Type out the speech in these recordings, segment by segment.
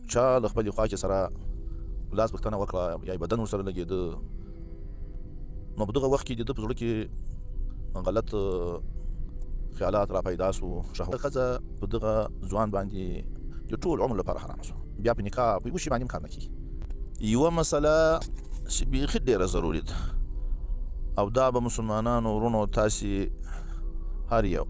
چا له خپلې خواکې سره لاس پوښتنه وکړه یا یې بدن ورسره لګېده، نو په دغه وخت کې د ده په زړه کې غلط خیالات را پیدا سو. ښځه په دغه ځوان باندې د ټول عمر لپاره حرامه سوه. بیا په نکاح په یوه شي باندې هم کار نه کېږي. یوه مسله چې بیخي ډېره ضروري ده، او دا به مسلمانانو ورونو تاسې هر یو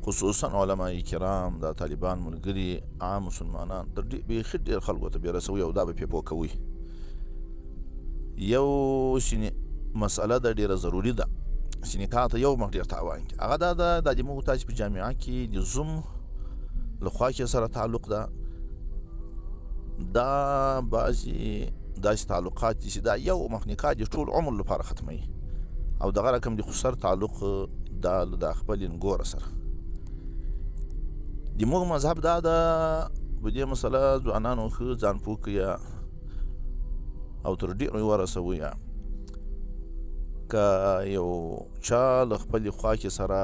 خصوصا علماء کرام، دا طالبان ملګري، عام مسلمانان بیخي ډېر خلکو ته بې رسوي او دا به پې پوه کوئ. یو چې مسله ده ډېره ضروري ده چې نکاح ته یو مخ ډېر تاوان کړي، هغه دا ده دا د موږ تاسې په جامعه کې د زوم له خواکې سره تعلق ده. دا بعضې داسې تعلقات دي چې دا یو مخ نکاح د ټول عمر لپاره ختموي، او دغه رقم د خسر تعلق دا د خپل نګوره سره. د موږ مذهب دا ده په دې مسله ځوانانو ښه ځان پوه کړئ او تر ډېرو یې ورسوئ. که یو چا له خپلې خواکې سره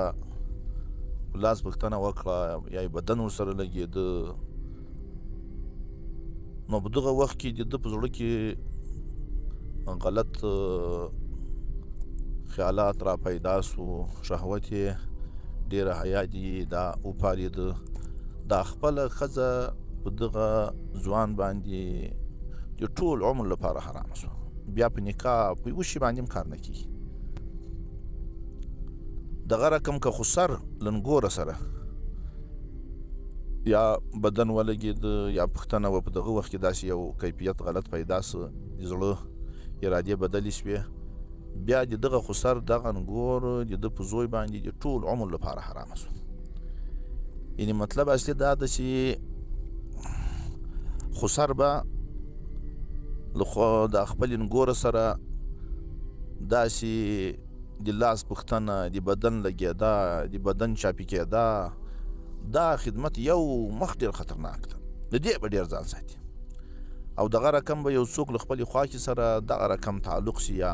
لاس پوښتنه وکړه یا یې بدن ورسره لګېده، نو په دغه وخت کې د ده په زړه کې غلط خیالات را پیدا سو، شهوت یې ډېره حیا دي دا وپارېده. دا خپله ښځه په دغه ځوان باندې د ټول عمر لپاره حرامه سوه. بیا په نکاح په یوه شي باندې هم کار نه کېږي. دغه رقم که خسر له نګوره سره یا بدن ولګېده یا پوښتنه وه، په دغه وخت کې داسې یو کیفیت غلط پیدا سه، د زړه ارادې بدلې سوې، بیا د دغه خسر دغه نګور د ده په زوی باندې د ټول عمر لپاره حرامه سوه. یعنې مطلب اصلي دا ده چې خسر به د خپلې نګوره سره داسې د لاس پوښتنه، د بدن لګېدا، د بدن چاپي کېدا، دا خدمت یو مخ ډېر خطرناک ده، د دې به ډېر ځان ساتي. او دغه رقم به یو څوک له خپلې خواکې سره دغه رقم تعلق شي یا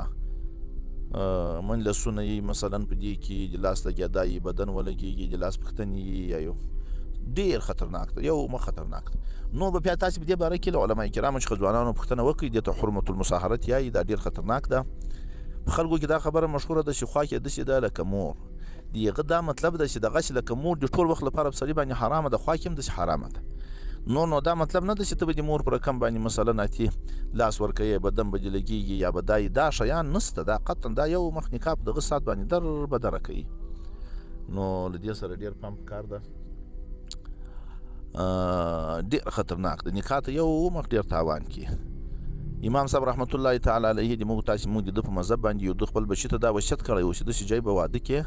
مجلسونه یي مثلا په دې کې د لاس لګېدا یي، بدن ولګېږي، د لاس پوښتنې یي، یا یو ډېر خطرناک ده، یو مخ خطرناک ده. نو به بیا تاسې په دې باره کې له علما کرامو څخه ځوانانو پوښتنه وکړئ، دې ته حرمة المصاهرت یایي، دا ډېر خطرناک ده. په خلکو کې دا خبره مشهوره ده چې خوا کې داسې ده لکه مور. د هغه دا مطلب ده چې دغسې لکه مور د ټول وخت لپاره په سړي باندې حرامه ده، خوا کې هم داسې حرامه ده. نو دا مطلب نه ده چې ته به د مور په رقم باندې مثلا اتې لاس ورکوې، بدن به دې لګېږي یا به دا شیان نسته، دا قطعا دا یو مخ نکاح په دغه ساعت باندې در بدره کوي. نو له دې سره ډېر پام پکار ده، ډېر خطرناک ده، نکاح ته یو مخ ډېر تاوان کړي. امام صاحب رحمت الله تعالی علیه د موږ تاسې موږ د ده په مذهب باندې یو د خپل بچي ته دا وصیت کړی و چې داسې ځای به واده کې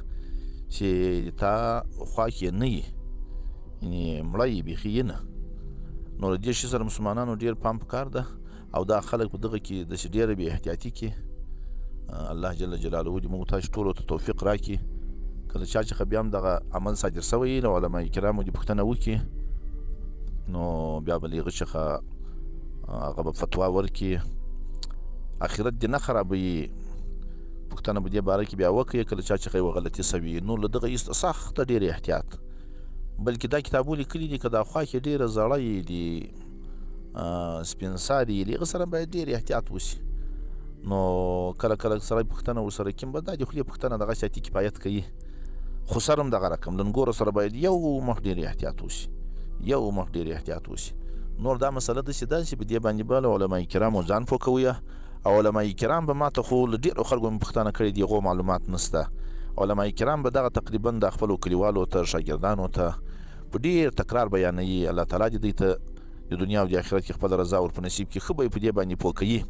چې تا خوا کې نه یي، یعنې مړه یې بیخي یې نه. نو له دې شي سره مسلمانانو ډېر پام پکار ده، او دا خلک په دغه کې داسې ډېره بې احتیاطي کې الله جل جلاله دې موږ تاسې ټولو ته توفیق راکړي. کله چا څخه بیا هم دغه عمل صادر سوی له علما کرامو دې پوښتنه وکړي، نو بیا به له هغه څخه هغه به فتوا ورکړي، اخرت دې نه خرابوي. پوښتنه په دې باره کې بیا وکړئ کله چا څخه یوه غلطي سوي. نو له دغه ایسته سخته ډېر احتیاط، بلکې دا کتابونه لیکلي دي که دا خوا کې ډېره زړه یې دي، سپین ساري یې، له هغه سره باید ډېر احتیاط وشي. نو کله کله سړی پوښتنه ورسره کوي، به دا د خولې پوښتنه دغسې اتي کفایت کوي. خسر هم دغه رقم له نګوره سره باید یو مخ ډېر احتیاط وشي، یو مخ ډېر احتیاط وشي. نور دا مسله داسې ده چې په دې باندې به له علما کرامو ځان پوه کوئ، او علما کرام به ما ته خو له ډېرو خلکو مې پوښتنه کړې د هغو معلومات نسته. علما کرام به دغه تقریبا د خپلو کلیوالو ته، شاګردانو ته په ډېر تکرار بیانوي. الله تعالی دې دوی ته د دنیا او د آخرت کې خپله رضا ور په نصیب کړي، ښه به یې په دې باندې پوه کوي.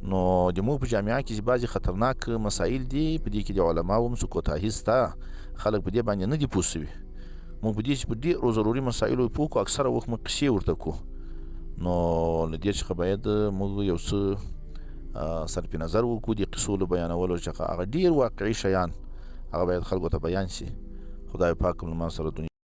نو د موږ په جامعه کې چې بعضې خطرناک مسایل دي، په دې کې د علماو هم څه کوتاهي شته، خلک په دې باندې نه دي پوه سوي. موږ په دې چې په ډېرو ضروري مسایلو پوه کړو، اکثره وخت موږ قصې ورته کړو. نو له دې څخه باید موږ یو څه صرف نظر وکړو د قصو له بیانولو څخه. هغه ډېر واقعي شیان هغه باید خلکو ته بیان شي. خدای پاک له ما سره دنیا